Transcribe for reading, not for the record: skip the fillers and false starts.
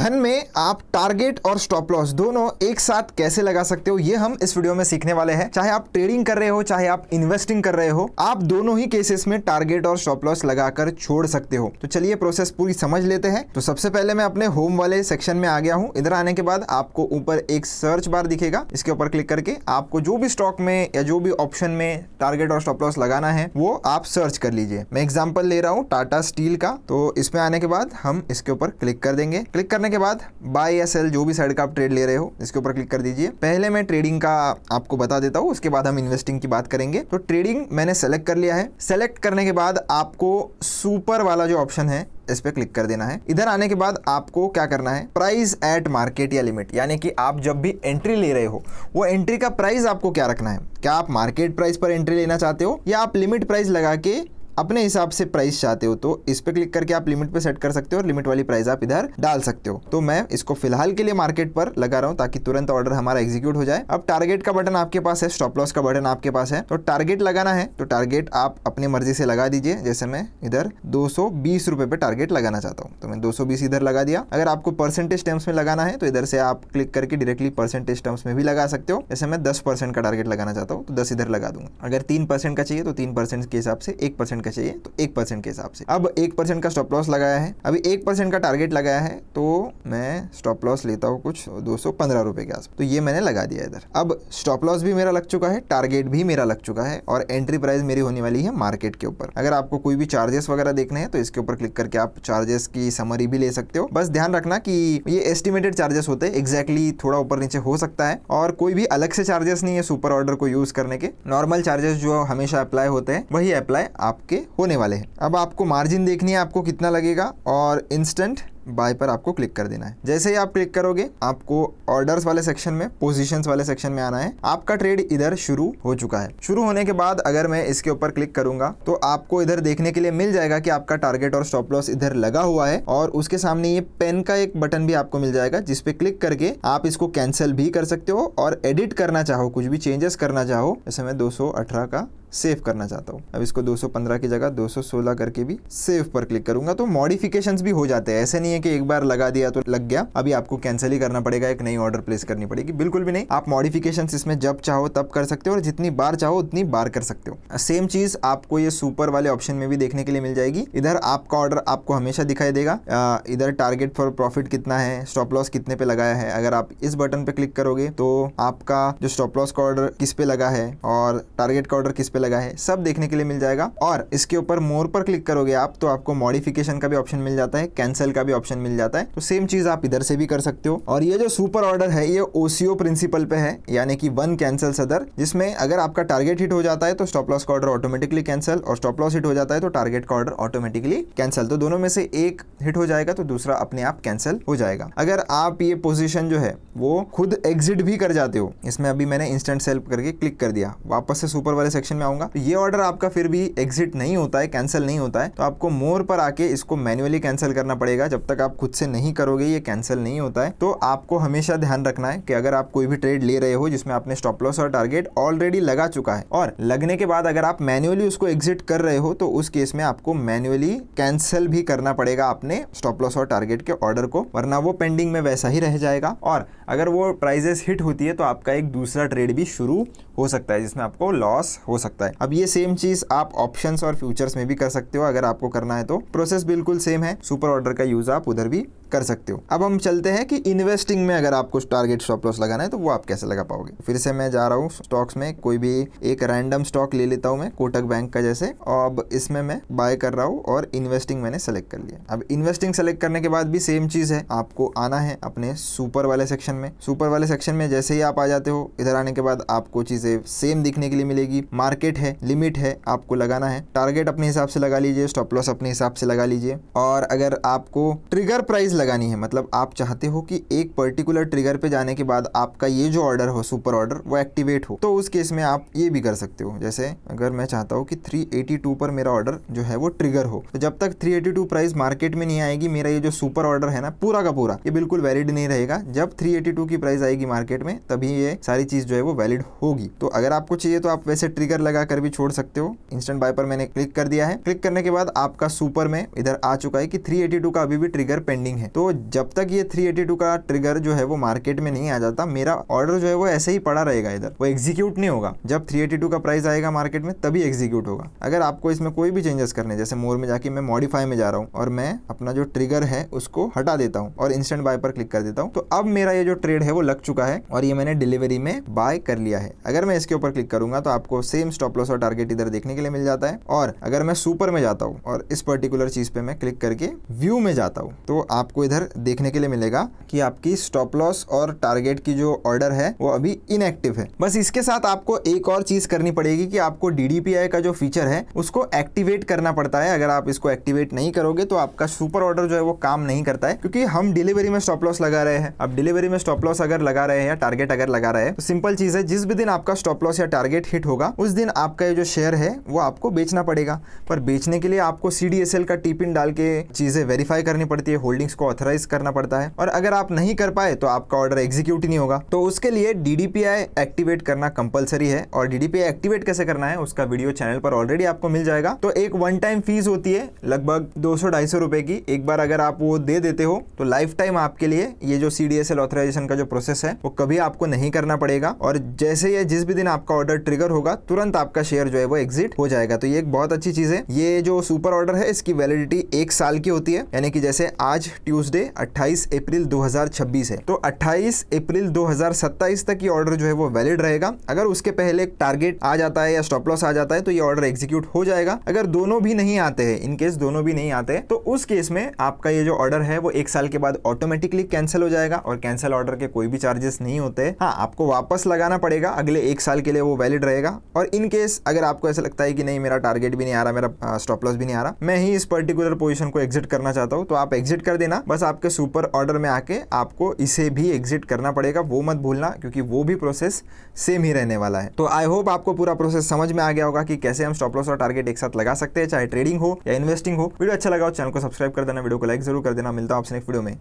धन में आप टारगेट और स्टॉप लॉस दोनों एक साथ कैसे लगा सकते हो, ये हम इस वीडियो में सीखने वाले हैं। चाहे आप ट्रेडिंग कर रहे हो, चाहे आप इन्वेस्टिंग कर रहे हो, आप दोनों ही केसेस में टारगेट और स्टॉप लॉस लगाकर छोड़ सकते हो। तो चलिए प्रोसेस पूरी समझ लेते हैं। तो सबसे पहले मैं अपने होम वाले सेक्शन में आ गया हूं। इधर आने के बाद आपको ऊपर एक सर्च बार दिखेगा, इसके ऊपर क्लिक करके आपको जो भी स्टॉक में या जो भी ऑप्शन में टारगेट और स्टॉप लॉस लगाना है वो आप सर्च कर लीजिए। मैं एग्जांपल ले रहा हूं टाटा स्टील का। तो इसमें आने के बाद हम इसके ऊपर क्लिक कर देंगे। क्लिक करने के बाद बाय या सेल जो भी साइड का आप ट्रेड ले रहे हो इसके ऊपर क्लिक कर दीजिए। पहले मैं ट्रेडिंग का आपको बता देता हूं, उसके बाद हम इन्वेस्टिंग की बात करेंगे। तो ट्रेडिंग मैंने सेलेक्ट कर लिया है। सेलेक्ट करने के बाद आपको सुपर वाला जो ऑप्शन है इस पे क्लिक कर देना है। इधर आने के बाद आपको क्या करना है, प्राइस एट मार्केट या लिमिट, यानी कि आप जब भी एंट्री ले रहे हो वो एंट्री का प्राइस आपको क्या रखना है। क्या आप मार्केट प्राइस पर एंट्री लेना चाहते हो या आप लिमिट प्राइस लगा के अपने हिसाब से प्राइस चाहते हो। तो इस पे क्लिक करके आप लिमिट पे सेट कर सकते हो और लिमिट वाली प्राइस आप इधर डाल सकते हो। तो मैं इसको फिलहाल के लिए मार्केट पर लगा रहा हूं ताकि तुरंत ऑर्डर हमारा एग्जीक्यूट हो जाए। अब टारगेट का बटन आपके पास है, स्टॉप लॉस का बटन आपके पास है। तो टारगेट लगाना है तो टारगेट आप अपनी मर्जी से लगा दीजिए। जैसे मैं इधर 220 रुपए पे टारगेट लगाना चाहता हूँ तो मैं 220 इधर लगा दिया। अगर आपको परसेंटेज टर्म्स में लगाना है तो इधर से आप क्लिक करके डायरेक्टली परसेंटेज टर्म्स में भी लगा सकते हो। जैसे मैं 10% का टारगेट लगाना चाहता हूँ तो 10 इधर लगा दूंगा। अगर 3% का चाहिए तो 3% के हिसाब से, 1% का चाहिए तो 1% के हिसाब से। अब 1% का स्टॉप लॉस लगाया है, अभी 1% का टारगेट लगाया है तो मैं स्टॉप लॉस लेता हूँ कुछ 215 रुपए के आसपास। तो ये मैंने लगा दिया इधर। अब स्टॉप लॉस भी मेरा लग चुका है, टारगेट भी मेरा लग चुका है और एंट्री प्राइस मेरी होने वाली है मार्केट के ऊपर। अगर आपको कोई भी चार्जेस वगैरह देखने हैं तो इसके ऊपर क्लिक करके आप चार्जेस की समरी भी ले सकते हो। बस ध्यान रखना कि ये एस्टिमेटेड चार्जेस होते हैं, एग्जैक्टली थोड़ा ऊपर नीचे हो सकता है और कोई भी अलग से चार्जेस नहीं है सुपर ऑर्डर को यूज करने के। नॉर्मल चार्जेस जो हमेशा अप्लाई होते हैं वही अप्लाई आपके होने वाले हैं। अब आपको मार्जिन देखनी है आपको कितना लगेगा और इंस्टेंट बाय पर आपको क्लिक कर देना है। जैसे ही आप क्लिक करोगे आपको ऑर्डर्स वाले सेक्शन में, पोजीशंस वाले सेक्शन में आना है। आपका ट्रेड इधर शुरू हो चुका है। शुरू होने के बाद अगर मैं इसके ऊपर क्लिक करूंगा तो आपको इधर देखने के लिए मिल जाएगा कि आपका टारगेट और स्टॉप लॉस इधर लगा हुआ है और उसके सामने ये पेन का एक बटन भी आपको मिल जाएगा जिसपे क्लिक करके आप इसको कैंसिल भी कर सकते हो और एडिट करना चाहो, कुछ भी चेंजेस करना चाहो। जैसे मैं 218 का सेव करना चाहता हूँ, अब इसको 215 की जगह 216 करके भी सेव पर क्लिक करूंगा तो मॉडिफिकेशंस भी हो जाते हैं। ऐसे नहीं है कि एक बार लगा दिया तो लग गया, अभी आपको कैंसिल ही करना पड़ेगा, एक नई ऑर्डर प्लेस करनी पड़ेगी। बिल्कुल भी नहीं, आप मॉडिफिकेशंस इसमें जब चाहो तब कर सकते हो और जितनी बार चाहो उतनी बार कर सकते हो। सेम चीज आपको ये सुपर वाले ऑप्शन में भी देखने के लिए मिल जाएगी। इधर आपका ऑर्डर आपको हमेशा दिखाई देगा। इधर टारगेट फॉर प्रॉफिट कितना है, स्टॉप लॉस कितने पे लगाया है। अगर आप इस बटन पे क्लिक करोगे तो आपका जो स्टॉप लॉस का ऑर्डर किस पे लगा है और टारगेट का ऑर्डर किस पे लगा है सब देखने के लिए मिल जाएगा। और इसके ऊपर मोर पर क्लिक करोगे आप तो आपको मॉडिफिकेशन का भी ऑप्शन मिल जाता है, कैंसिल का भी ऑप्शन मिल जाता है। तो सेम चीज आप इधर से भी कर सकते हो। और ये जो सुपर ऑर्डर है ये ओसीओ प्रिंसिपल पे है, यानी कि वन कैंसिल्स अदर, जिसमें अगर आपका टारगेट हिट हो जाता है तो स्टॉप लॉस का ऑर्डर ऑटोमेटिकली कैंसिल और स्टॉप लॉस हिट हो जाता है तो टारगेट का ऑर्डर ऑटोमेटिकली कैंसिल। तो दोनों में से एक हिट हो जाएगा तो दूसरा अपने आप कैंसिल हो जाएगा। अगर आप ये पोजीशन जो है वो खुद एग्जिट भी कर जाते हो, इसमें अभी मैंने इंस्टेंट सेल करके क्लिक कर दिया, वापस से सुपर वाले सेक्शन में आऊंगा तो ये ऑर्डर आपका फिर भी एग्जिट नहीं होता है, कैंसिल नहीं होता है। तो आपको मोर पर आके इसको मैन्युअली कैंसिल करना पड़ेगा। जब तक आप खुद से नहीं करोगे ये कैंसिल नहीं होता है। तो आपको हमेशा ध्यान रखना है कि अगर आप कोई भी ट्रेड ले रहे हो जिसमें आपने स्टॉप लॉस और टारगेट ऑलरेडी लगा चुका है और लगने के बाद अगर आप मैन्युअली उसको एग्जिट कर रहे हो तो उस केस में आपको मैन्युअली कैंसिल भी करना पड़ेगा अपने स्टॉप लॉस और टारगेट के ऑर्डर को, वरना वो पेंडिंग में वैसा ही रह जाएगा। और अगर वो प्राइजेस हिट होती है तो आपका एक दूसरा ट्रेड भी शुरू हो सकता है जिसमें आपको लॉस हो सकता है। अब ये सेम चीज आप ऑप्शंस और फ्यूचर्स में भी कर सकते हो। अगर आपको करना है तो प्रोसेस बिल्कुल सेम है, सुपर ऑर्डर का यूज आप उधर भी कर सकते हो। अब हम चलते हैं कि इन्वेस्टिंग में अगर आपको टारगेट स्टॉप लॉस लगाना है तो वो आप कैसे लगा पाओगे। फिर से मैं जा रहा हूँ स्टॉक्स में, कोई भी एक रैंडम स्टॉक ले लेता हूँ मैं, कोटक बैंक का जैसे। अब इसमें मैं बाय कर रहा हूँ और इन्वेस्टिंग मैंने सेलेक्ट कर लिया। अब इन्वेस्टिंग सेलेक्ट करने के बाद भी सेम चीज है, आपको आना है अपने सुपर वाले सेक्शन में। सुपर वाले सेक्शन में जैसे ही आप आ जाते हो, इधर आने के बाद आपको चीजें सेम दिखने के लिए मिलेगी। मार्केट है, लिमिट है, आपको लगाना है। टारगेट अपने हिसाब से लगा लीजिए, स्टॉप लॉस अपने हिसाब से लगा लीजिए। और अगर आपको ट्रिगर प्राइस लगानी है, मतलब आप चाहते हो कि एक पर्टिकुलर ट्रिगर पे जाने के बाद आपका ये जो ऑर्डर हो, सुपर ऑर्डर, वो एक्टिवेट हो, तो उस केस में आप ये भी कर सकते हो। जैसे अगर मैं चाहता हूँ कि 382 पर मेरा ऑर्डर जो है वो ट्रिगर हो, तो जब तक 382 प्राइस मार्केट में नहीं आएगी मेरा ये जो सुपर ऑर्डर है ना पूरा का पूरा, ये बिल्कुल वैलिड नहीं रहेगा। जब 382 की प्राइस आएगी मार्केट में तभी ये सारी चीज जो है वो वैलिड होगी। तो अगर आपको चाहिए तो आप वैसे ट्रिगर लगा कर भी छोड़ सकते हो। इंस्टेंट बाय पर मैंने क्लिक कर दिया है। क्लिक करने के बाद आपका सुपर में इधर आ चुका है कि 382 का अभी भी ट्रिगर पेंडिंग है। है। तो जब तक ये 382 का ट्रिगर जो है वो मार्केट में नहीं आ जाता, मेरा ऑर्डर जो है वो ऐसे ही पड़ा रहेगा, इधर वो एग्जीक्यूट नहीं होगा। जब 382 का प्राइस आएगा मार्केट में तभी एग्जीक्यूट होगा। अगर आपको इसमें कोई भी चेंजेस करने, जैसे मोर में जाके मैं मॉडिफाई में जा रहा हूँ और मैं अपना जो ट्रिगर है उसको हटा देता हूँ और इंस्टेंट बाय पर क्लिक कर देता हूँ, तो अब मेरा ये जो ट्रेड है वो लग चुका है और ये मैंने डिलीवरी में बाय कर लिया है। अगर मैं इसके ऊपर क्लिक करूंगा तो आपको सेम स्टॉप लॉस और टारगेट इधर देखने के लिए मिल जाता है। और अगर मैं सुपर में जाता हूँ और इस पर्टिकुलर चीज पे मैं क्लिक करके व्यू में जाता हूँ तो आपको इधर देखने के लिए मिलेगा कि आपकी स्टॉप लॉस और टारगेट की जो ऑर्डर है वो अभी इनएक्टिव है। बस इसके साथ आपको एक और चीज करनी पड़ेगी कि आपको DDPI का जो फीचर है उसको एक्टिवेट करना पड़ता है। अगर आप इसको एक्टिवेट नहीं करोगे तो आपका सुपर ऑर्डर जो है वो काम नहीं करता है, क्योंकि हम डिलीवरी में स्टॉप लॉस लगा रहे हैं। अब डिलीवरी में स्टॉप लॉस अगर लगा रहे हैं या टारगेट अगर लगा रहे हैं तो सिंपल चीज है, जिस भी दिन आपका स्टॉप लॉस या टारगेट हिट होगा उस दिन आपका ये जो शेयर है वो आपको बेचना पड़ेगा। पर बेचने के लिए आपको CDSL का टिपिन डाल के चीजें वेरीफाई करनी पड़ती है, होल्डिंग्स को ऑथराइज करना पड़ता है, और अगर आप नहीं कर पाए तो आपका ऑर्डर एग्जीक्यूट ही नहीं होगा। तो उसके लिए DDPI एक्टिवेट करना कंपलसरी है। और DDPI एक्टिवेट कैसे करना है उसका वीडियो चैनल पर ऑलरेडी आपको मिल जाएगा। तो एक वन टाइम फीस होती है लगभग 200-250 रुपए की। एक बार अगर आप वो दे देते हो तो लाइफ टाइम आपके लिए ये जो CDSL ऑथराइजेशन का जो प्रोसेस है वो कभी आपको नहीं करना पड़ेगा। और जैसे ये जिस भी दिन आपका ऑर्डर ट्रिगर होगा तुरंत आपका शेयर जो है वो एग्जिट हो जाएगा। तो ये एक बहुत अच्छी चीज है। ये जो सुपर ऑर्डर है इसकी वैलिडिटी 1 साल की होती है, यानी कि जैसे आज ट्यूसडे 28 अप्रैल 2026 है तो 28 अप्रैल 2027 तक ये ऑर्डर जो है वो वैलिड रहेगा। अगर उसके पहले टारगेट आ जाता है या स्टॉप लॉस आ जाता है तो ये ऑर्डर एग्जीक्यूट हो जाएगा। अगर दोनों भी नहीं आते हैं, इन केस दोनों भी नहीं आते हैं, तो उस केस में आपका ये जो ऑर्डर है वो 1 साल के बाद ऑटोमेटिकली कैंसिल हो जाएगा और कैंसिल ऑर्डर के कोई भी चार्जेस नहीं होते। हाँ, आपको वापस लगाना पड़ेगा, अगले 1 साल के लिए वो वैलिड रहेगा। और इन केस अगर आपको ऐसा लगता है कि नहीं मेरा टारगेट भी नहीं आ रहा, मेरा स्टॉप लॉस भी नहीं आ रहा, मैं ही इस पर्टिकुलर पोजीशन को एग्जिट करना चाहता हूं, तो आप एग्जिट कर देना। बस आपके सुपर ऑर्डर में आके आपको इसे भी एग्जिट करना पड़ेगा, वो मत भूलना, क्योंकि वो भी प्रोसेस सेम ही रहने वाला है। तो आई होप आपको पूरा प्रोसेस समझ में आ गया होगा कि कैसे हम स्टॉप लॉस और टारगेट एक साथ लगा सकते हैं, चाहे ट्रेडिंग हो या इन्वेस्टिंग हो। वीडियो अच्छा लगा हो चैनल को सब्सक्राइब कर देना, वीडियो को लाइक जरूर कर देना। मिलता हूं आपसे नेक्स्ट वीडियो में।